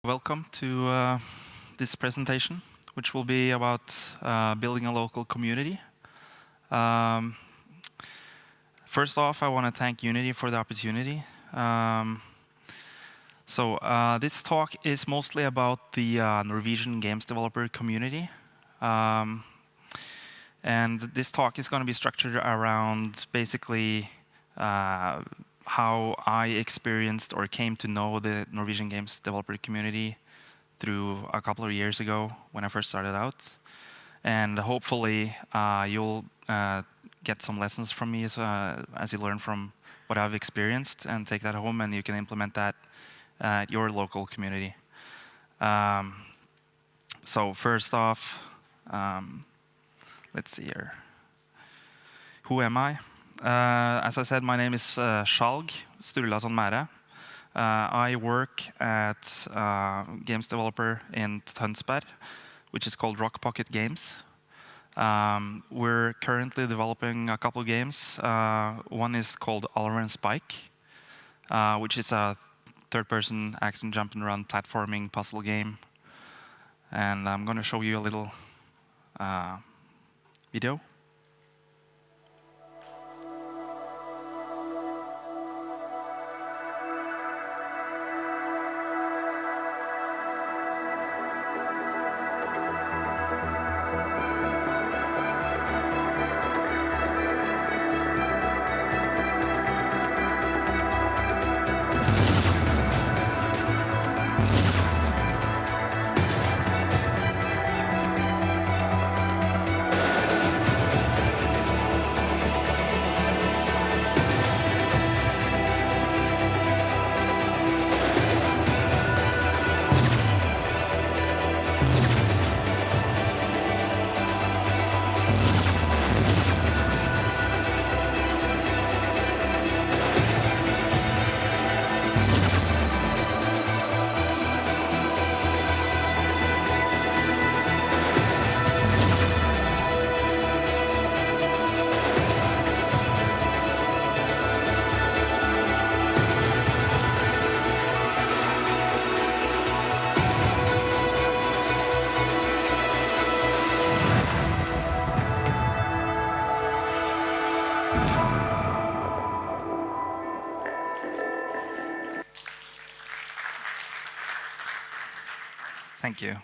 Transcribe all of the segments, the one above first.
Welcome to this presentation, which will be about building a local community. First off, I want to thank Unity for the opportunity. This talk is mostly about the Norwegian games developer community. And this talk is going to be structured around basically how I experienced or came to know the Norwegian games developer community through a couple of years ago when I first started out. And hopefully you'll get some lessons from me as you learn from what I've experienced and take that home, and you can implement that at your local community. So first off, let's see here. Who am I? As I said, my name is Skjalg Sturlason Mære. I work at games developer in Tønsberg, which is called Rock Pocket Games. We're currently developing a couple of games. One is called Oliver and Spike, which is a third-person action jump and run platforming puzzle game. And I'm going to show you a little video. Thank you.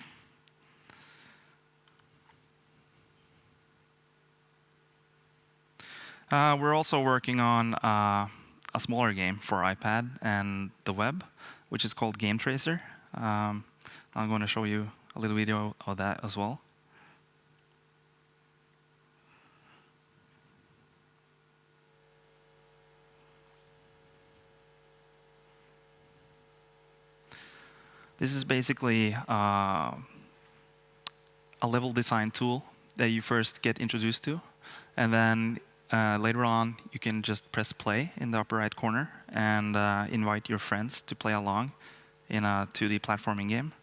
We're also working on a smaller game for iPad and the web, which is called Game Tracer. I'm going to show you a little video of that as well. This is basically a level design tool that you first get introduced to, and then later on you can just press play in the upper right corner and invite your friends to play along in a 2D platforming game.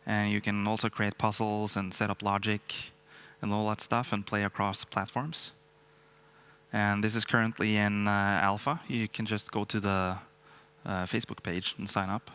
And you can also create puzzles and set up logic and all that stuff and play across platforms. And this is currently in alpha. You can just go to the Facebook page and sign up.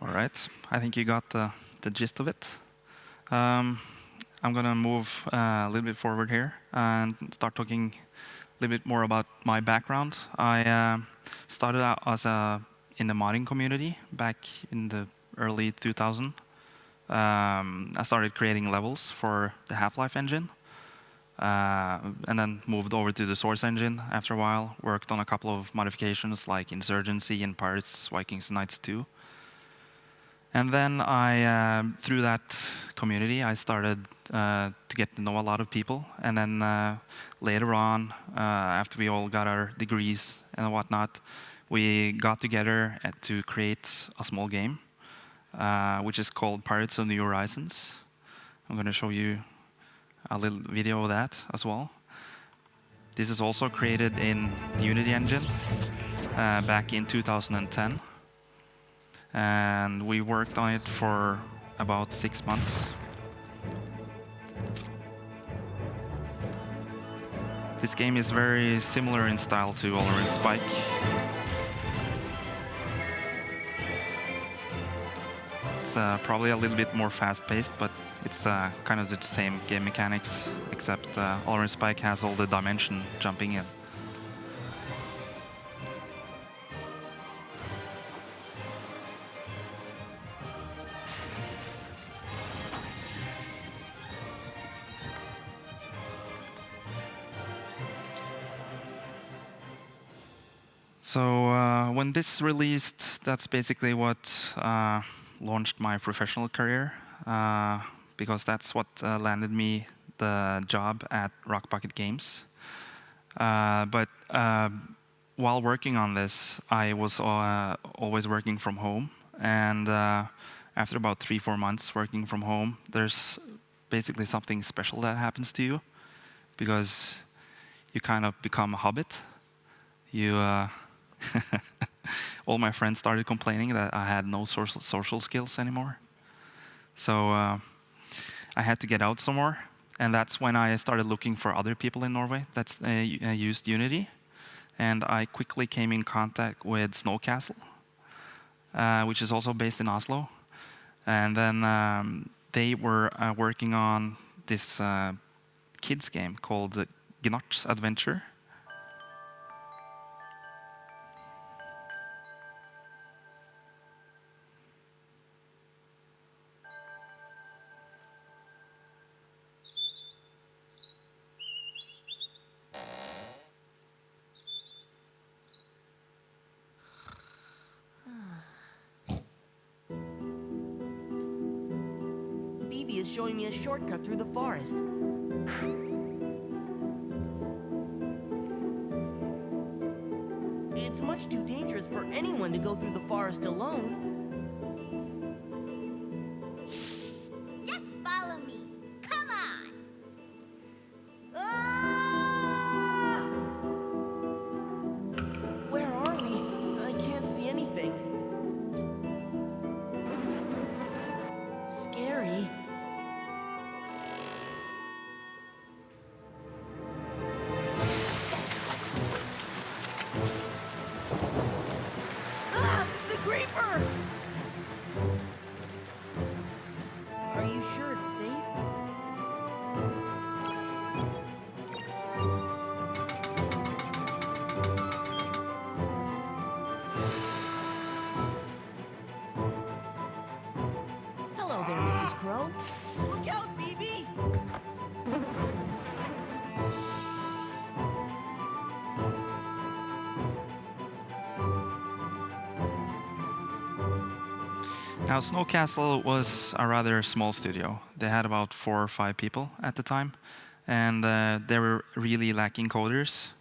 All right, I think you got the gist of it. I'm going to move a little bit forward here and start talking a little bit more about my background. I started out in the modding community back in the early 2000s. I started creating levels for the Half-Life engine, and then moved over to the Source engine after a while. Worked on a couple of modifications like Insurgency and Pirates, Vikings, Knights 2. And then through that community, I started to get to know a lot of people. And then later on, after we all got our degrees and whatnot, we got together to create a small game, which is called Pirates of New Horizons. I'm going to show you a little video of that as well. This is also created in the Unity engine back in 2010. And we worked on it for about 6 months. This game is very similar in style to Oliver Spike. It's probably a little bit more fast-paced, but it's kind of the same game mechanics, except Oliver Spike has all the dimension jumping in. So when this released, that's basically what launched my professional career, because that's what landed me the job at Rock Bucket Games. But while working on this, I was always working from home. And after about 3-4 months working from home, there's basically something special that happens to you, because you kind of become a hobbit. All my friends started complaining that I had no social skills anymore. So I had to get out some more. And that's when I started looking for other people in Norway that used Unity. And I quickly came in contact with Snowcastle, which is also based in Oslo. And then they were working on this kids game called Gnart's Adventure. Is showing me a shortcut through the forest. It's much too dangerous for anyone to go through the forest alone. Just follow me. Come on. Ah! Where are we? I can't see anything. Scary. Are you sure it's safe? Hello there, Mrs. Crow. Look out, BB! Now, Snowcastle was a rather small studio. They had about 4 or 5 people at the time, and they were really lacking coders.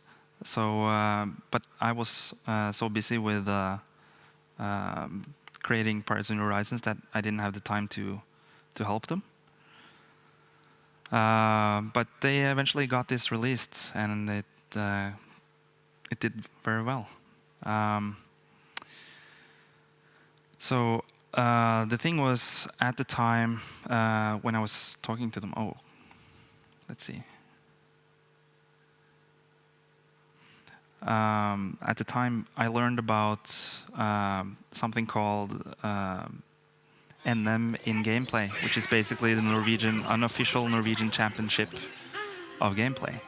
So, but I was so busy with creating Pirates of New Horizons that I didn't have the time to help them. But they eventually got this released, and it did very well. So the thing was, at the time when I was talking to them, let's see. At the time, I learned about something called NM in gameplay, which is basically the Norwegian, unofficial Norwegian Championship of gameplay.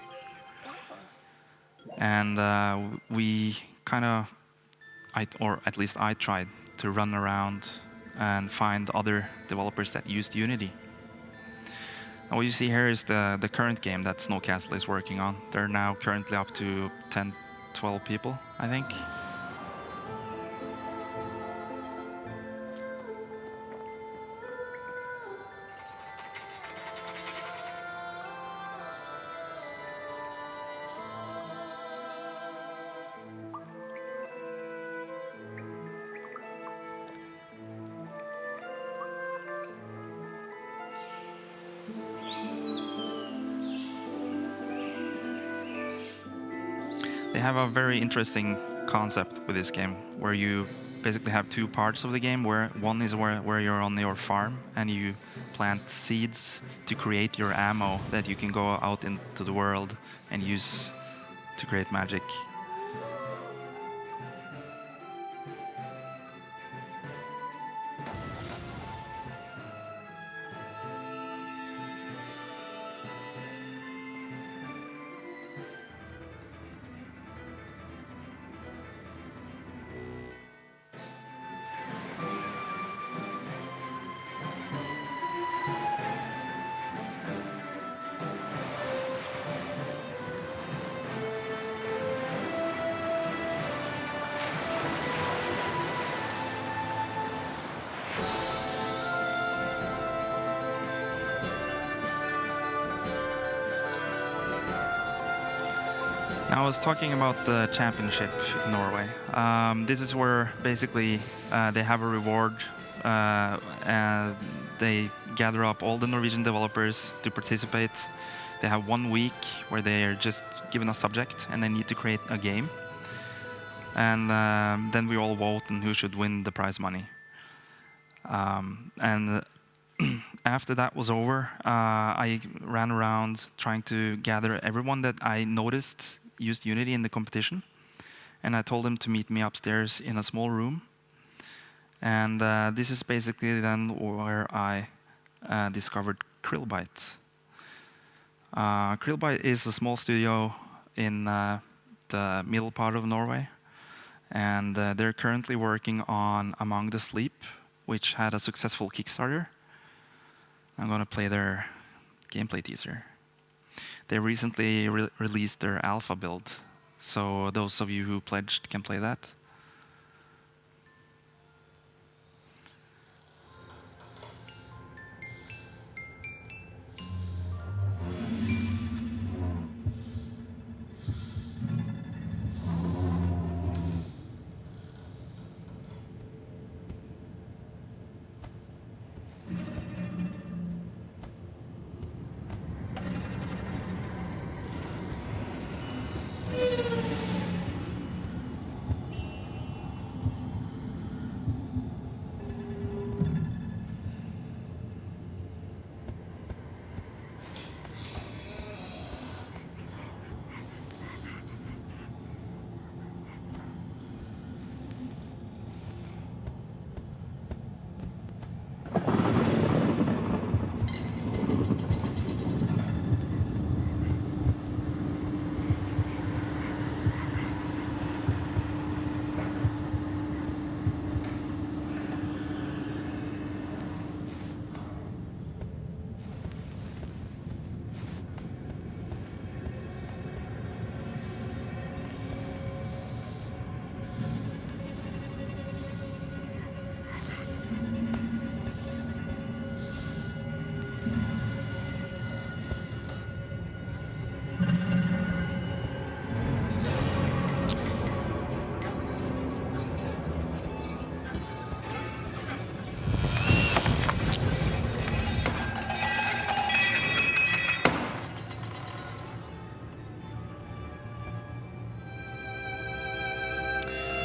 And we kind of, or at least I tried to run around and find other developers that used Unity. And what you see here is the current game that Snowcastle is working on. They're now currently up to 10, 12 people, I think. They have a very interesting concept with this game, where you basically have two parts of the game. Where one is where you're on your farm and you plant seeds to create your ammo that you can go out into the world and use to create magic. Now, I was talking about the Championship Norway. This is where basically they have a reward and they gather up all the Norwegian developers to participate. They have 1 week where they are just given a subject and they need to create a game. And then we all vote on who should win the prize money. And after that was over, I ran around trying to gather everyone that I noticed used Unity in the competition, and I told them to meet me upstairs in a small room. And this is basically then where I discovered Krillbite. Krillbite is a small studio in the middle part of Norway, and they're currently working on Among the Sleep, which had a successful Kickstarter. I'm going to play their gameplay teaser. They recently released their alpha build, so those of you who pledged can play that.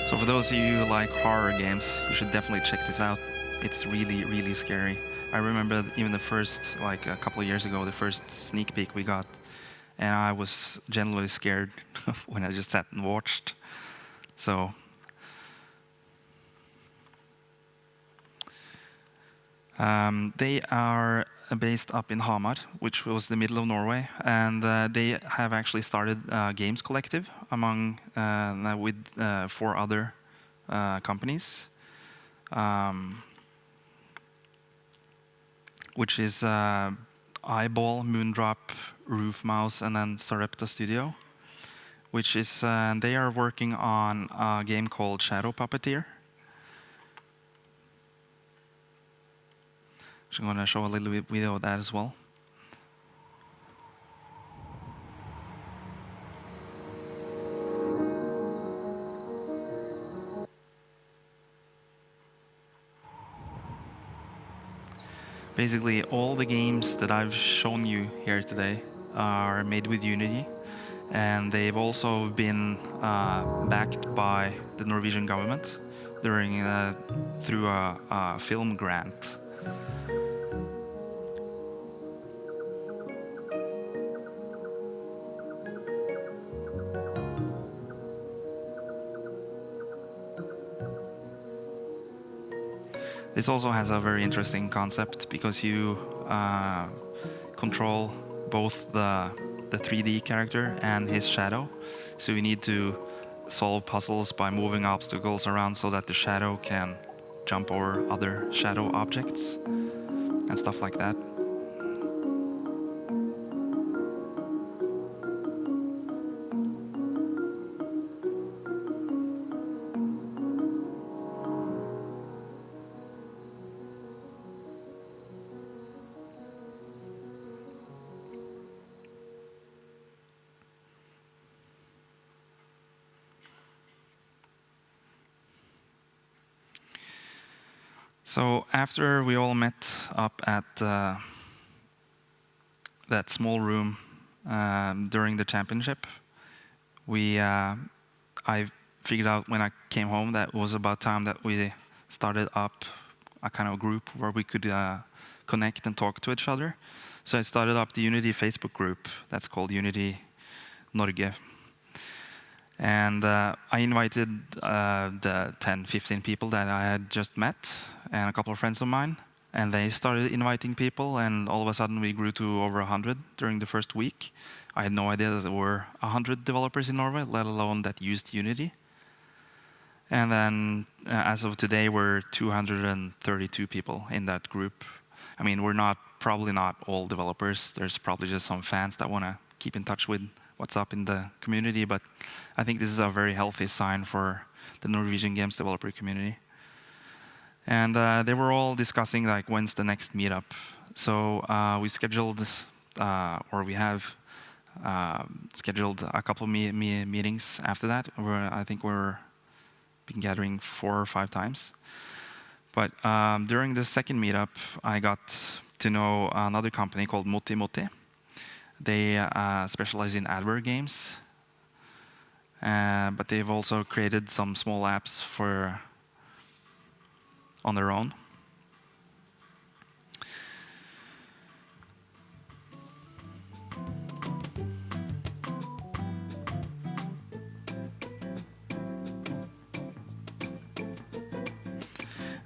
So for those of you who like horror games, you should definitely check this out. It's really, really scary. I remember even the first, like a couple of years ago, the first sneak peek we got, and I was genuinely scared when I just sat and watched. So They are based up in Hamar, which was the middle of Norway, and they have actually started a games collective among with 4 other companies, which is Eyeball, Moondrop, Roof Mouse, and then Sarepta Studio, which is they are working on a game called Shadow Puppeteer. I'm going to show a little bit video of that as well. Basically, all the games that I've shown you here today are made with Unity, and they've also been backed by the Norwegian government through a film grant. This also has a very interesting concept because you control both the 3D character and his shadow. So you need to solve puzzles by moving obstacles around so that the shadow can jump over other shadow objects and stuff like that. So after we all met up at that small room during the championship, I figured out when I came home that it was about time that we started up a kind of group where we could connect and talk to each other. So I started up the Unity Facebook group that's called Unity Norway. And I invited the 10, 15 people that I had just met and a couple of friends of mine. And they started inviting people, and all of a sudden we grew to over 100 during the first week. I had no idea that there were 100 developers in Norway, let alone that used Unity. And then as of today, we're 232 people in that group. I mean, we're probably not all developers. There's probably just some fans that want to keep in touch with what's up in the community, but I think this is a very healthy sign for the Norwegian games developer community. And they were all discussing like when's the next meetup. So we scheduled this, or we have scheduled a couple of meetings after that. I think we're been gathering 4 or 5 times. But during the second meetup, I got to know another company called Moti Moti. They specialize in adware games, but they've also created some small apps on their own.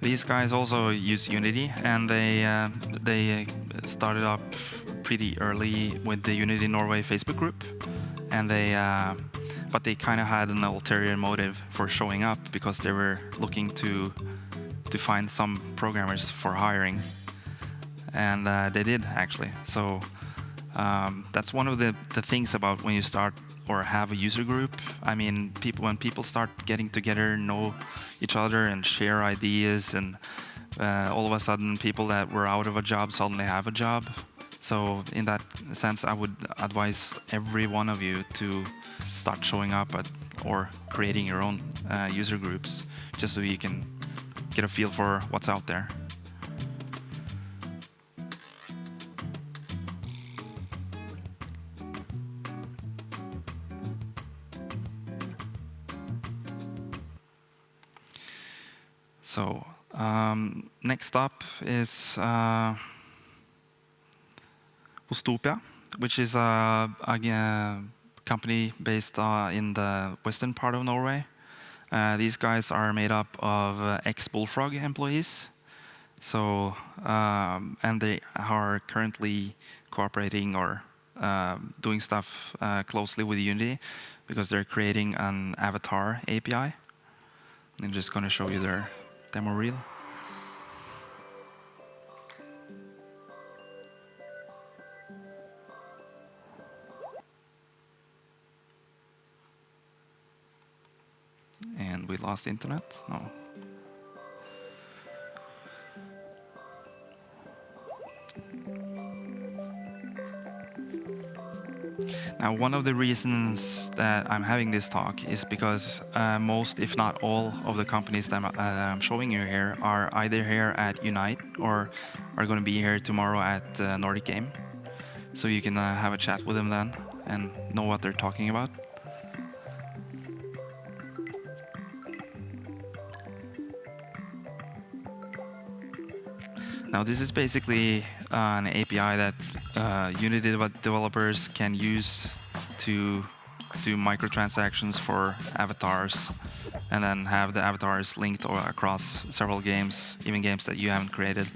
These guys also use Unity, and they started up pretty early with the Unity Norway Facebook group, and but they kind of had an ulterior motive for showing up because they were looking to find some programmers for hiring, and they did actually. So that's one of the things about when you start or have a user group. I mean, when people start getting together, know each other and share ideas, and all of a sudden people that were out of a job suddenly have a job. So in that sense, I would advise every one of you to start showing up or creating your own user groups, just so you can get a feel for what's out there. So next up is Stupa, which is a company based in the western part of Norway. These guys are made up of ex-Bullfrog employees. So, and they are currently cooperating or doing stuff closely with Unity because they're creating an avatar API. I'm just going to show you their demo reel. And we lost internet. No. Now, one of the reasons that I'm having this talk is because most, if not all, of the companies that I'm showing you here are either here at Unite or are going to be here tomorrow at Nordic Game. So you can have a chat with them then and know what they're talking about. Now, this is basically an API that Unity developers can use to do microtransactions for avatars and then have the avatars linked across several games, even games that you haven't created.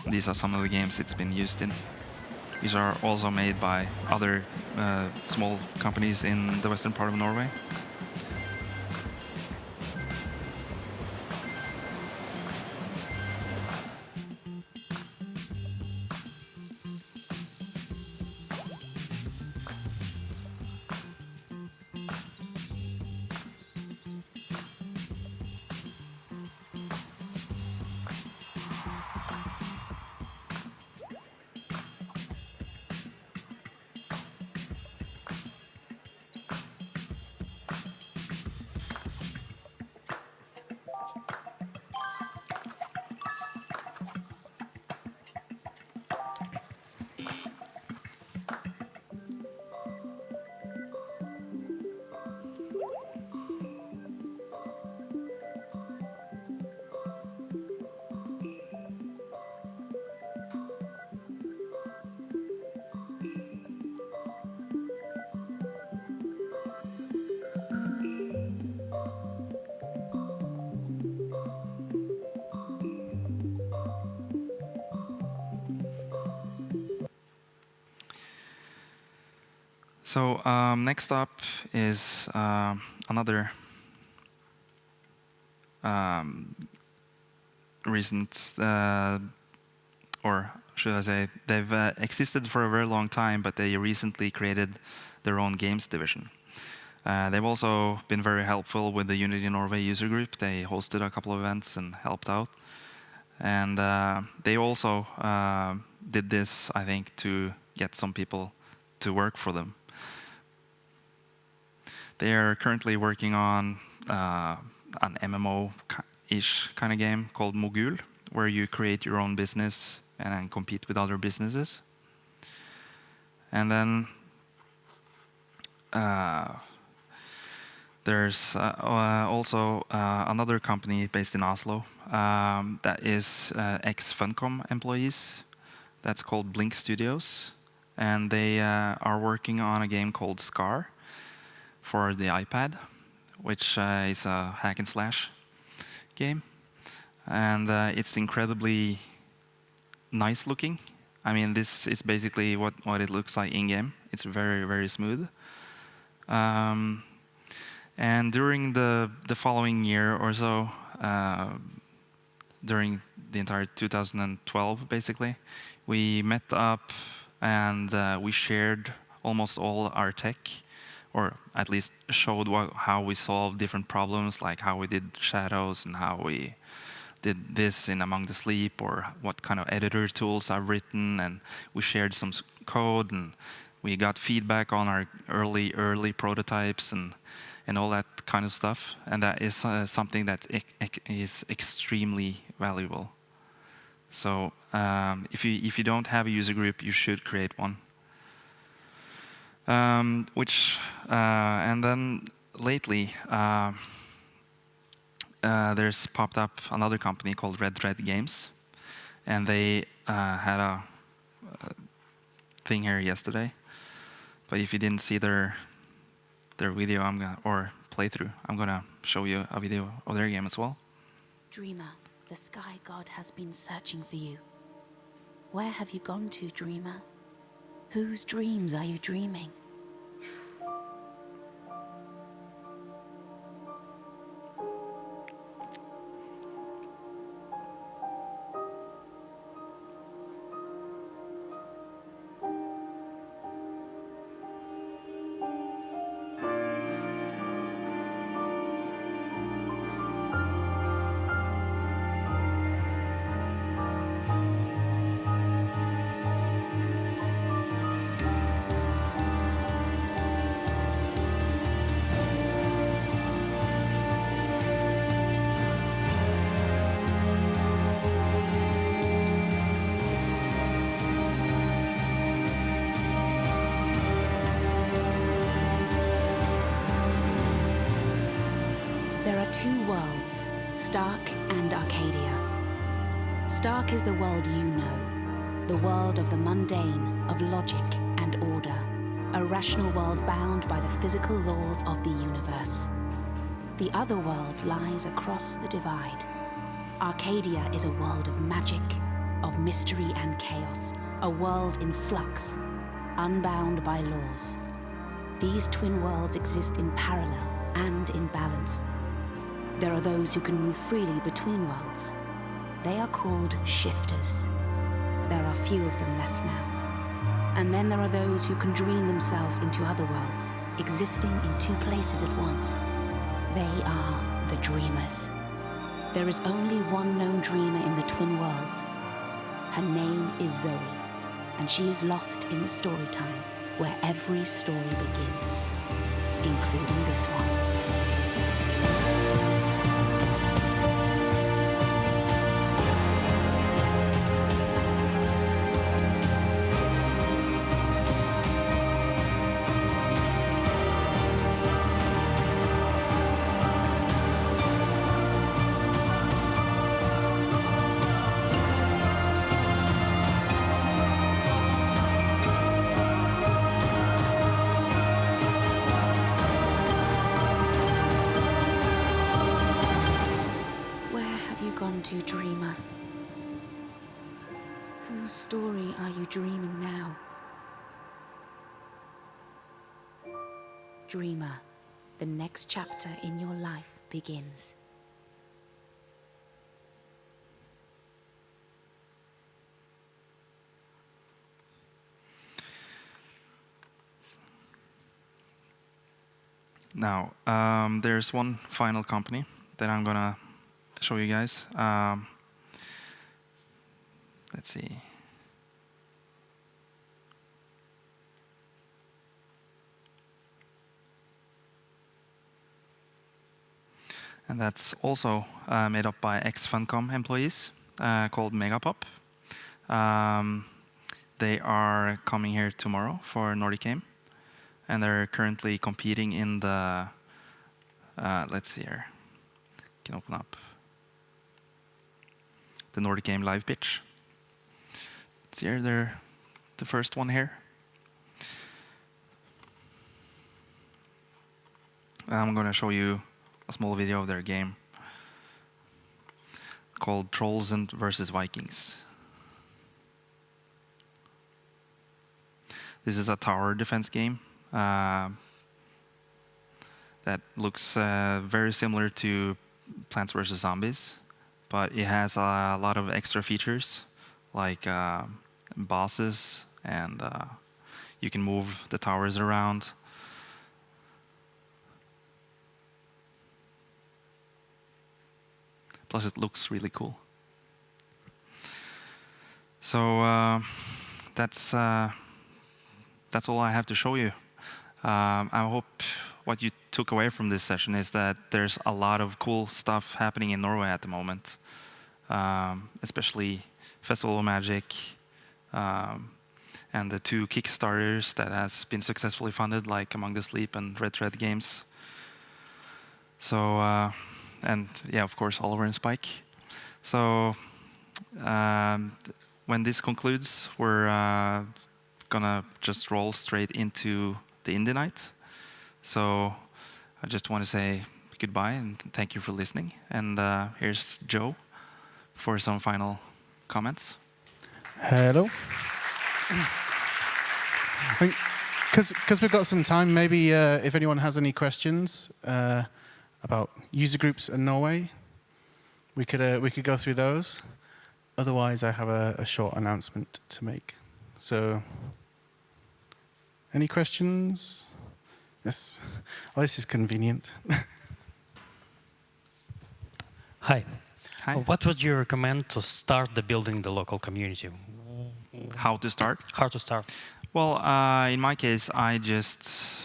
These are some of the games it's been used in. These are also made by other small companies in the western part of Norway. So next up is another recent, or should I say, they've existed for a very long time, but they recently created their own games division. They've also been very helpful with the Unity Norway user group. They hosted a couple of events and helped out. And they also did this, I think, to get some people to work for them. They are currently working on an MMO-ish kind of game called Mogul, where you create your own business and then compete with other businesses. And then there's also another company based in Oslo that is ex-Funcom employees. That's called Blink Studios. And they are working on a game called Scar for the iPad, which is a hack and slash game. And it's incredibly nice looking. I mean, this is basically what it looks like in-game. It's very, very smooth. And during the following year or so, during the entire 2012, basically, we met up and we shared almost all our tech, or at least showed how we solved different problems, like how we did shadows and how we did this in Among the Sleep, or what kind of editor tools I've written, and we shared some code, and we got feedback on our early prototypes and all that kind of stuff. And that is something that is extremely valuable. So if you don't have a user group, you should create one. And then lately, there's popped up another company called Red Thread Games, and they had a thing here yesterday. But if you didn't see their video, or playthrough, I'm gonna show you a video of their game as well. Dreamer, the sky god has been searching for you. Where have you gone to, Dreamer? Whose dreams are you dreaming? There are two worlds, Stark and Arcadia. Stark is the world you know, the world of the mundane, of logic and order, a rational world bound by the physical laws of the universe. The other world lies across the divide. Arcadia is a world of magic, of mystery and chaos, a world in flux, unbound by laws. These twin worlds exist in parallel and in balance. There are those who can move freely between worlds. They are called shifters. There are few of them left now. And then there are those who can dream themselves into other worlds, existing in two places at once. They are the dreamers. There is only one known dreamer in the twin worlds. Her name is Zoe, and she is lost in the story time where every story begins, including this one. To dreamer. Whose story are you dreaming now? Dreamer, the next chapter in your life begins. Now, there's one final company that I'm gonna show you guys. Let's see. And that's also made up by ex-Funcom employees called Megapop. They are coming here tomorrow for Nordic game, and they're currently competing in the, let's see here, can open up the Nordic game live pitch. See here, they're the first one here. I'm going to show you a small video of their game called Trolls versus Vikings. This is a tower defense game that looks very similar to Plants vs. Zombies, but it has a lot of extra features like bosses, and you can move the towers around. Plus it looks really cool. So that's all I have to show you. I hope what you took away from this session is that there's a lot of cool stuff happening in Norway at the moment, especially Festival of Magic, and the 2 Kickstarters that has been successfully funded, like Among the Sleep and Red Thread Games. So, and yeah, of course, Oliver and Spike. So, when this concludes, we're gonna just roll straight into the Indie Night. So, I just want to say goodbye and thank you for listening. And here's Joe for some final comments. Hello. Because we've got some time, maybe if anyone has any questions about user groups in Norway, we could go through those. Otherwise, I have a short announcement to make. So, any questions? Yes. Oh, this is convenient. Hi. Hi. What would you recommend to start building the local community? How to start? How to start? Well, in my case, I just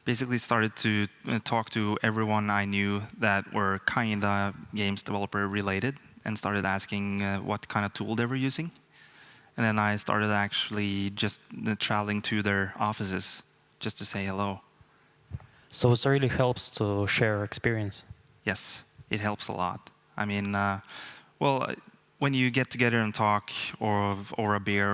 basically started to talk to everyone I knew that were kind of games developer related and started asking what kind of tool they were using. And then I started actually just traveling to their offices just to say hello. So it really helps to share experience. Yes, it helps a lot. I mean, well, when you get together and talk or over a beer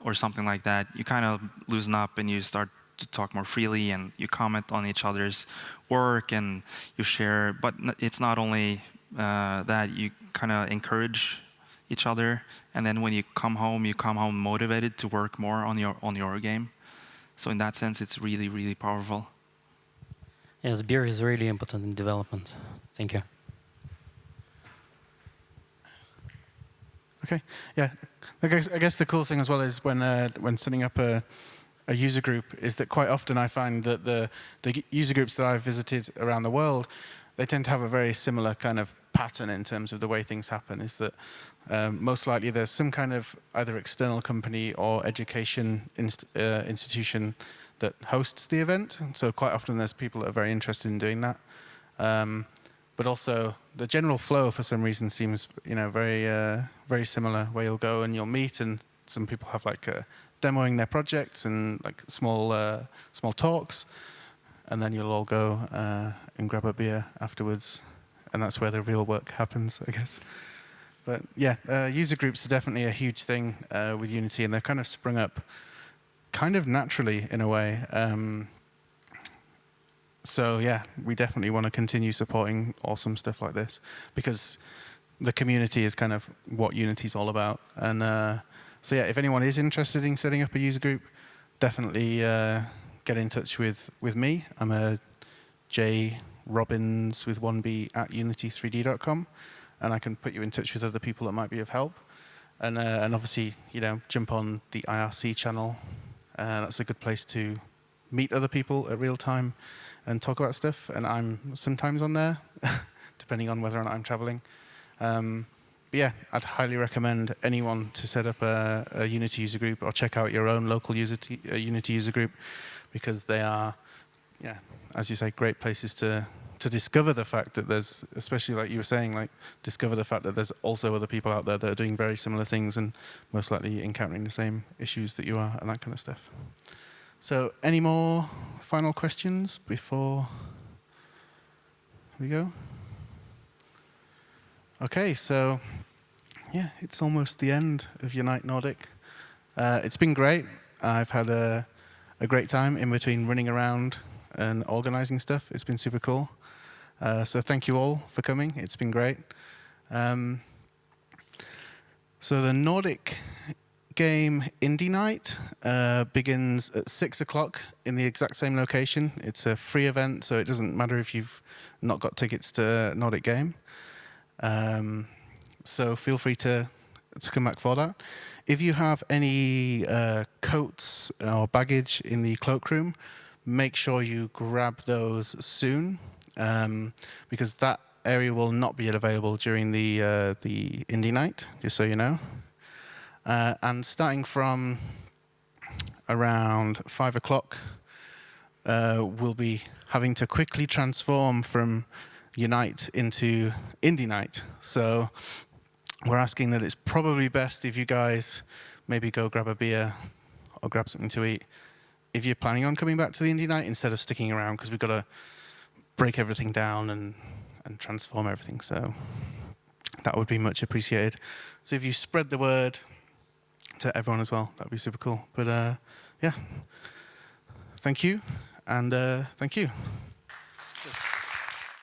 or something like that, you kind of loosen up and you start to talk more freely and you comment on each other's work and you share. But it's not only that, you kind of encourage each other. And then when you come home motivated to work more on your game. So in that sense, it's really, really powerful. Yes, beer is really important in development. Thank you. Okay. Yeah. I guess the cool thing as well is when setting up a user group is that quite often I find that the user groups that I've visited around the world, they tend to have a very similar kind of pattern in terms of the way things happen. Is that most likely there's some kind of either external company or education institution that hosts the event. So quite often there's people that are very interested in doing that. But also the general flow for some reason seems, very similar, where you'll go and you'll meet, and some people have like demoing their projects and like small talks, and then you'll all go and grab a beer afterwards, and that's where the real work happens, I guess. But yeah, user groups are definitely a huge thing with Unity, and they've kind of sprung up kind of naturally in a way. So yeah, we definitely want to continue supporting awesome stuff like this, because the community is kind of what Unity's all about. And so yeah, if anyone is interested in setting up a user group, definitely get in touch with me. I'm a J Robbins with 1B at unity3d.com, and I can put you in touch with other people that might be of help. And obviously, jump on the IRC channel. That's a good place to meet other people at real time and talk about stuff. And I'm sometimes on there, depending on whether or not I'm traveling. But yeah, I'd highly recommend anyone to set up a Unity user group or check out your own local Unity user group, because they are, yeah, as you say, great places to discover the fact that there's, especially like you were saying, like discover the fact that there's also other people out there that are doing very similar things and most likely encountering the same issues that you are and that kind of stuff. So any more final questions before we go? Okay, so yeah, it's almost the end of Unite Nordic. It's been great. I've had a great time in between running around and organizing stuff. It's been super cool. So thank you all for coming. It's been great. So the Nordic game Indie Night begins at 6 o'clock in the exact same location. It's a free event, so it doesn't matter if you've not got tickets to Nordic Game. So feel free to come back for that. If you have any coats or baggage in the cloakroom, make sure you grab those soon, because that area will not be available during the Indie Night, just so you know. And starting from around 5 o'clock, we'll be having to quickly transform from Unite into Indie Night. So we're asking that it's probably best if you guys maybe go grab a beer or grab something to eat if you're planning on coming back to the Indie Night, instead of sticking around, because we've got to break everything down and transform everything. So that would be much appreciated. So if you spread the word to everyone as well, that'd be super cool. But yeah, thank you. And thank you.